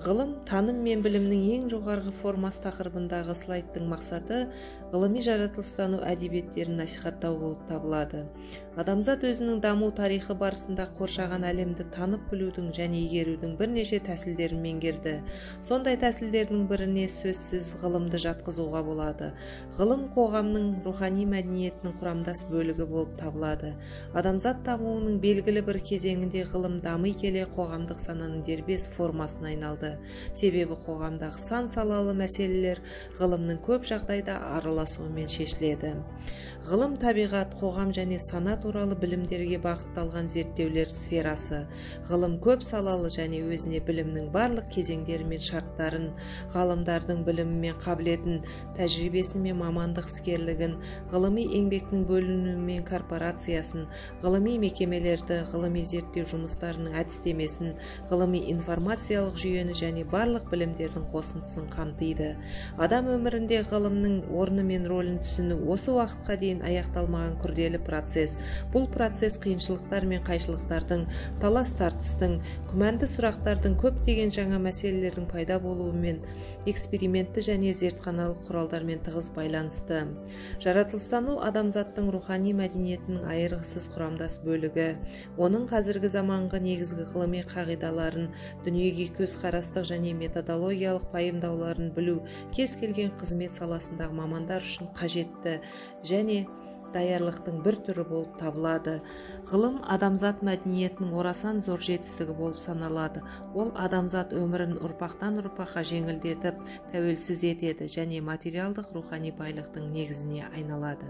Ғылым, таным мен білімнің ең жоғарғы формасы тақырыбындағы слайдтың мақсаты ғылыми жаратылыстану әдебиеттерін насихаттау болып табылады. Адамзат өзінің даму тарихы барысында қоршаған әлемді танып білудің және игерудің бірнеше тәсілдерін меңгерді. Сондай тәсілдердің біріне сөзсіз ғылымды жатқызуға болады. Ғылым қоғамның рухани мәдениетінің құрамдас бөлігі болып табылады. Адамзат дамуының белгілі бір кезеңінде ғылым дами келе қоғамдық сананың дербес формасына айналды. Себебі қоғамдағы сан салалы мәселелер ғылымның көп жағдайда араласуымен шешіледі. Ғылым табиғат, қоғам және сана туралы білімдерге бағытталған зерттеулер сферасы. Ғылым көп салалы және өзіне білімнің барлық кезеңдері мен шарттарын, ғалымдардың білімі мен қабілетін, тәжірибесі мен мамандық іскерлігін, ғылыми еңбектің бөлінуі мен корпорациясын, ғылыми мекемелерді, ғылыми зерттеу жұмыстарының әдістемесін, ғылыми информациялық жүйені және барлық білімдердің қосындысын қамтиды. Адам өмірінде ғылымның орны мен рөлін түсіну осы уақытқа дейін аяқталмаған күрделі процесс. Бұл процесс қиыншылықтар мен қайшылықтардың, талас-тартыстың, күмәнді сұрақтардың, көптеген жаңа мәселелердің пайда болуымен экспериментті және зертханалық құралдармен тығыз байланысты. Жаратылыстану адамзаттың рухани мәдениетінің айырғысыз құрамдас бөлігі. Оның қазіргі заманғы негізгі ғылыми қағидаларын, дүниеге көзқарастық және методологиялық пайымдауларын білу кез келген қызмет саласындағы мамандар үшін қажетті және даярлықтың бір түрі болып табылады. Ғылым адамзат мәдениетінің орасан зор жетістігі болып саналады. Ол адамзат өмірін ұрпақтан ұрпаққа жеңілдетіп, тәуелсіз етеді және материалдық рухани байлықтың негізіне айналады.